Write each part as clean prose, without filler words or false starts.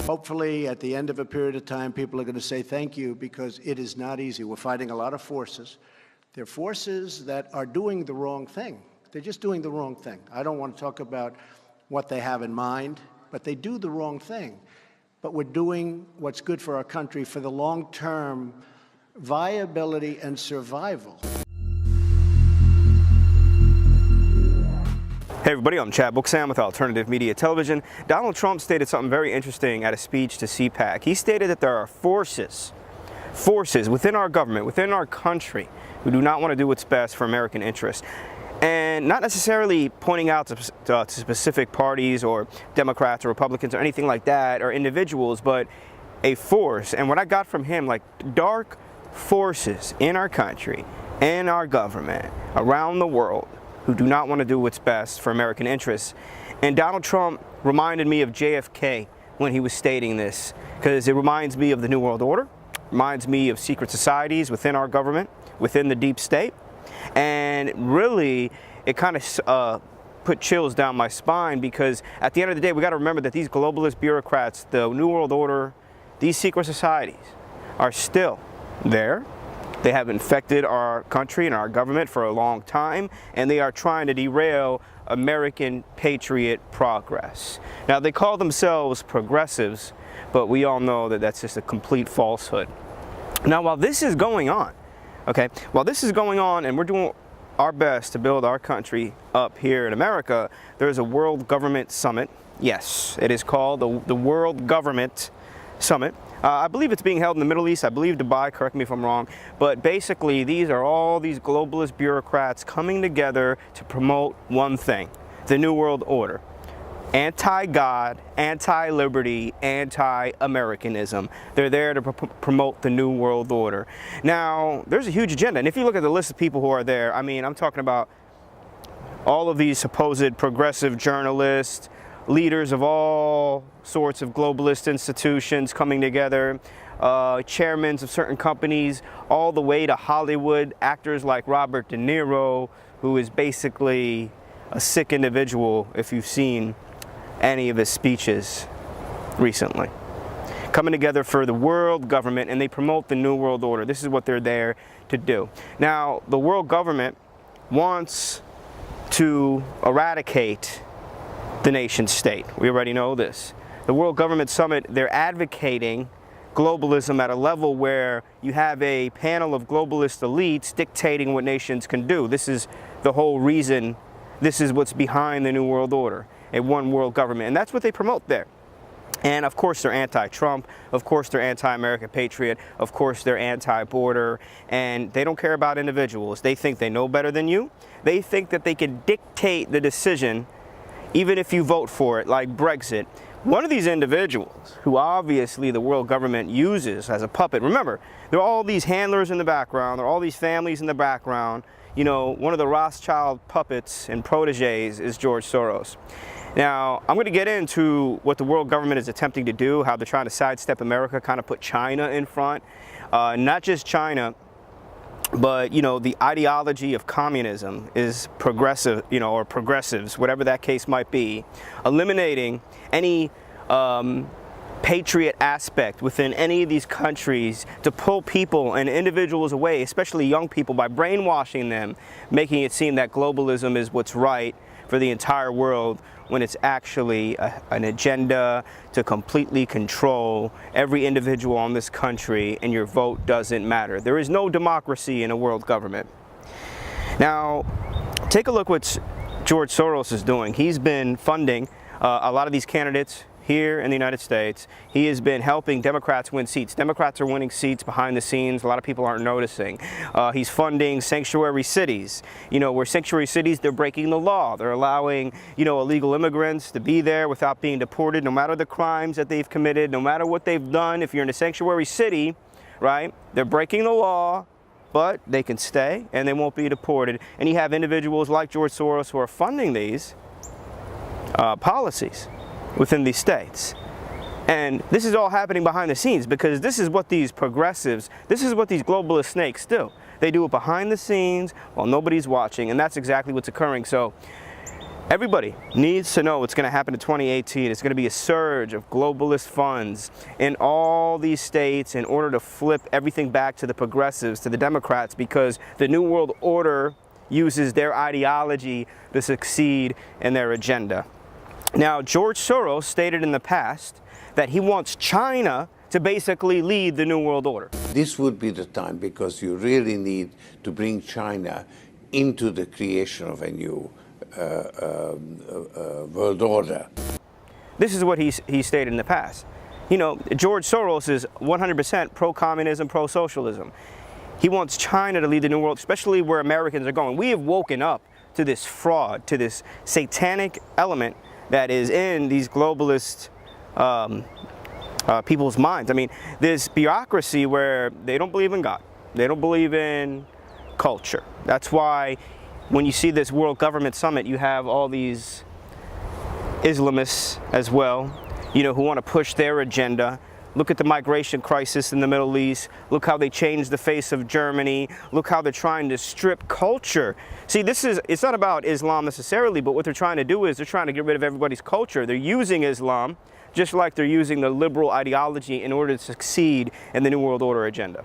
Hopefully, at the end of a period of time, people are going to say thank you, because it is not easy. We're fighting a lot of forces. They're forces that are doing the wrong thing. They're just doing the wrong thing. I don't want to talk about what they have in mind, but they do the wrong thing. But we're doing what's good for our country for the long-term viability and survival. Hey everybody, I'm Chad Booksan with Alternative Media Television. Donald Trump stated something very interesting at a speech to CPAC. He stated that there are forces within our government, within our country, who do not want to do what's best for American interests. And not necessarily pointing out to specific parties or Democrats or Republicans or anything like that, or individuals, but a force. And what I got from him, like dark forces in our country, in our government, around the world, who do not want to do what's best for American interests. And Donald Trump reminded me of JFK when he was stating this, because it reminds me of the New World Order, reminds me of secret societies within our government, within the deep state. And really, it kind of put chills down my spine, because at the end of the day, we got to remember that these globalist bureaucrats, the New World Order, these secret societies are still there. They have infected our country and our government for a long time, and they are trying to derail American patriot progress. Now, they call themselves progressives, but we all know that that's just a complete falsehood. Now, while this is going on, while this is going on and we're doing our best to build our country up here in America, there's a World Government Summit. Yes, it is called the World Government Summit. I believe it's being held in the Middle East. I believe Dubai, correct me if I'm wrong. But basically, these are all these globalist bureaucrats coming together to promote one thing, the New World Order. Anti-God, anti-liberty, anti-Americanism. They're there to promote the New World Order. Now, there's a huge agenda. And if you look at the list of people who are there, I mean, I'm talking about all of these supposed progressive journalists, leaders of all sorts of globalist institutions coming together, chairmen of certain companies, all the way to Hollywood, actors like Robert De Niro, who is basically a sick individual if you've seen any of his speeches recently. Coming together for the world government, and they promote the New World Order. This is what they're there to do. Now, the world government wants to eradicate the nation state. We already know this. The World Government Summit, they're advocating globalism at a level where you have a panel of globalist elites dictating what nations can do. This is the whole reason, this is what's behind the New World Order, a one world government. And that's what they promote there. And of course they're anti-Trump, of course they're anti-American patriot, of course they're anti-border, and they don't care about individuals. They think they know better than you. They think that they can dictate the decision even if you vote for it, like Brexit. One of these individuals, who obviously the world government uses as a puppet, remember, there are all these handlers in the background, there are all these families in the background. You know, one of the Rothschild puppets and proteges is George Soros. Now, I'm going to get into what the world government is attempting to do, how they're trying to sidestep America, kind of put China in front. Not just China, but, you know, the ideology of communism is progressive, you know, or progressives, whatever that case might be, eliminating any patriot aspect within any of these countries to pull people and individuals away, especially young people, by brainwashing them, making it seem that globalism is what's right for the entire world, when it's actually an agenda to completely control every individual on this country, and your vote doesn't matter. There is no democracy in a world government. Now, take a look what George Soros is doing. He's been funding a lot of these candidates here in the United States. He has been helping Democrats win seats. Democrats are winning seats behind the scenes. A lot of people aren't noticing. He's funding sanctuary cities. You know, where sanctuary cities, they're breaking the law. They're allowing, you know, illegal immigrants to be there without being deported, no matter the crimes that they've committed, no matter what they've done. If you're in a sanctuary city, right, they're breaking the law, but they can stay and they won't be deported. And you have individuals like George Soros who are funding these policies within these states. And this is all happening behind the scenes, because this is what these progressives, this is what these globalist snakes do. They do it behind the scenes while nobody's watching, and that's exactly what's occurring. So Everybody needs to know what's going to happen in 2018. It's going to be a surge of globalist funds in all these states in order to flip everything back to the progressives, to the Democrats, because the New World Order uses their ideology to succeed in their agenda. Now, George Soros stated in the past that he wants China to basically lead the New World Order. This would be the time, because you really need to bring China into the creation of a new world order. This is what he stated in the past. You know, George Soros is 100% pro-communism, pro-socialism. He wants China to lead the new world, especially where Americans are going. We have woken up to this fraud, to this satanic element that is in these globalist people's minds. I mean, this bureaucracy where they don't believe in God. They don't believe in culture. That's why when you see this World Government Summit, you have all these Islamists as well, you know, who want to push their agenda. Look at the migration crisis in the Middle East. Look how they changed the face of Germany. Look how they're trying to strip culture. See, it's not about Islam necessarily, but what they're trying to do is they're trying to get rid of everybody's culture. They're using Islam just like they're using the liberal ideology in order to succeed in the New World Order agenda.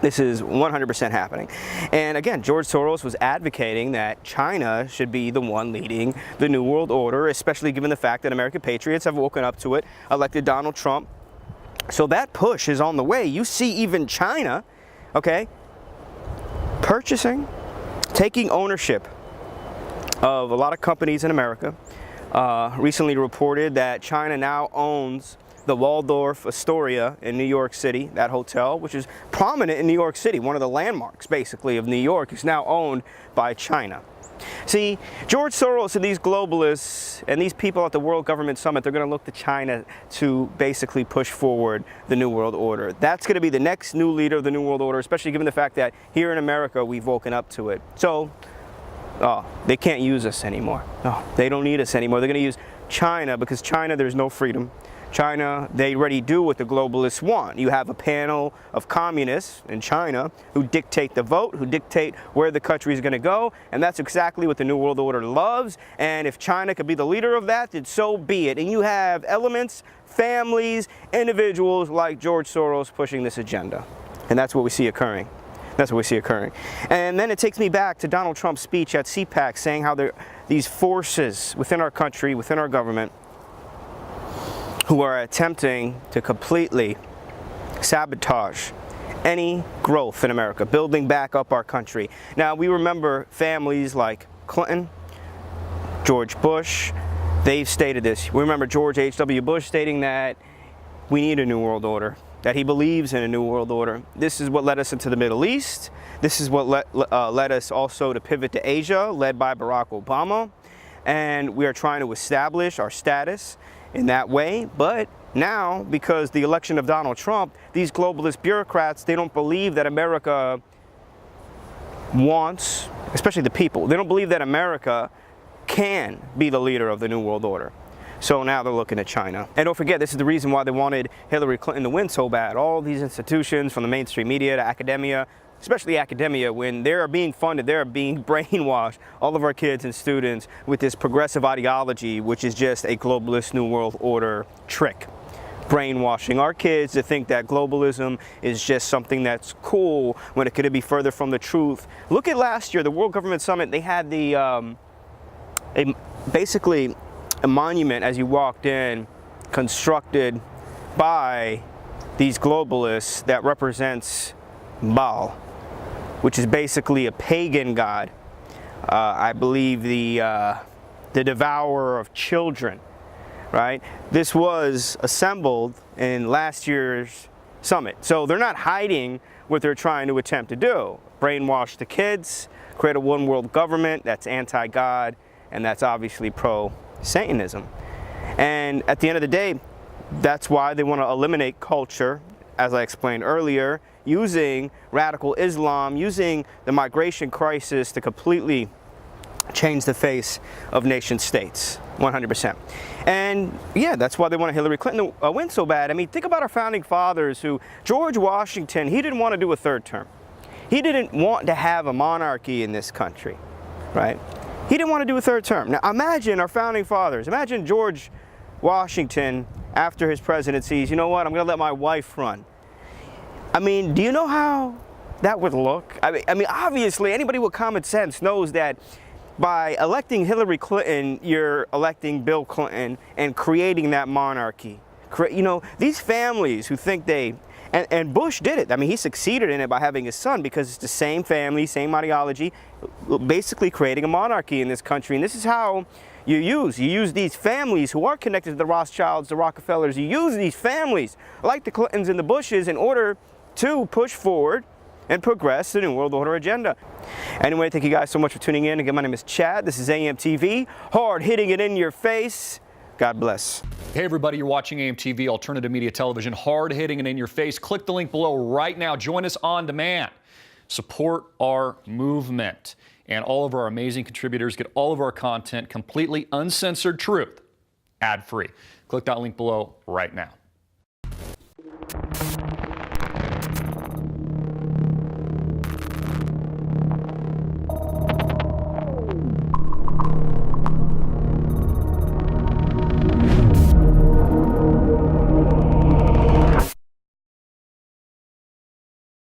This is 100% happening. And again, George Soros was advocating that China should be the one leading the New World Order, especially given the fact that American patriots have woken up to it, elected Donald Trump. So that push is on the way. You see even China, okay, purchasing, taking ownership of a lot of companies in America. Recently reported that China now owns the Waldorf Astoria in New York City, that hotel, which is prominent in New York City, one of the landmarks, basically, of New York, is now owned by China. See, George Soros and these globalists and these people at the World Government Summit, they're going to look to China to basically push forward the New World Order. That's going to be the next new leader of the New World Order, especially given the fact that here in America, we've woken up to it. So, they can't use us anymore. No, they don't need us anymore. They're going to use China, because China, there's no freedom. China, they already do what the globalists want. You have a panel of communists in China who dictate the vote, who dictate where the country is going to go, and that's exactly what the New World Order loves. And if China could be the leader of that, then so be it. And you have elements, families, individuals like George Soros pushing this agenda. And that's what we see occurring. That's what we see occurring. And then it takes me back to Donald Trump's speech at CPAC saying how these forces within our country, within our government, who are attempting to completely sabotage any growth in America, building back up our country. Now, we remember families like Clinton, George Bush. They've stated this. We remember George H.W. Bush stating that we need a new world order, that he believes in a new world order. This is what led us into the Middle East. This is what led us also to pivot to Asia, led by Barack Obama. And we are trying to establish our status in that way. But now, because the election of Donald Trump, these globalist bureaucrats, they don't believe that America wants, especially the people, they don't believe that America can be the leader of the New World Order. So now they're looking at China. And don't forget, this is the reason why they wanted Hillary Clinton to win so bad. All these institutions, from the mainstream media to academia, especially academia, when they're being funded, they're being brainwashed, all of our kids and students, with this progressive ideology, which is just a globalist New World Order trick. Brainwashing our kids to think that globalism is just something that's cool when it could be further from the truth. Look at last year, the World Government Summit, they had basically a monument as you walked in, constructed by these globalists that represents Baal, which is basically a pagan god. I believe the devourer of children, right? This was assembled in last year's summit. So they're not hiding what they're trying to attempt to do. Brainwash the kids, create a one world government that's anti-God, and that's obviously pro-Satanism. And at the end of the day, that's why they want to eliminate culture, as I explained earlier, using radical Islam, using the migration crisis to completely change the face of nation states, 100%. And yeah, that's why they want Hillary Clinton to win so bad. I mean, think about our founding fathers who, George Washington, he didn't want to do a third term. He didn't want to have a monarchy in this country, right? He didn't want to do a third term. Now imagine our founding fathers. Imagine George Washington, after his presidency, you know what, I'm going to let my wife run. I mean, do you know how that would look? I mean, obviously, anybody with common sense knows that by electing Hillary Clinton, you're electing Bill Clinton and creating that monarchy. You know, these families who think they, and Bush did it. I mean, he succeeded in it by having his son because it's the same family, same ideology, basically creating a monarchy in this country. And this is how you use these families who are connected to the Rothschilds, the Rockefellers. You use these families like the Clintons and the Bushes in order to push forward and progress the New World Order agenda. Anyway, thank you guys so much for tuning in. Again, my name is Chad. This is AMTV, hard hitting it in your face. God bless. Hey everybody, you're watching AMTV, Alternative Media Television, hard hitting it in your face. Click the link below right now. Join us on demand. Support our movement. And all of our amazing contributors get all of our content, completely uncensored truth, ad-free. Click that link below right now.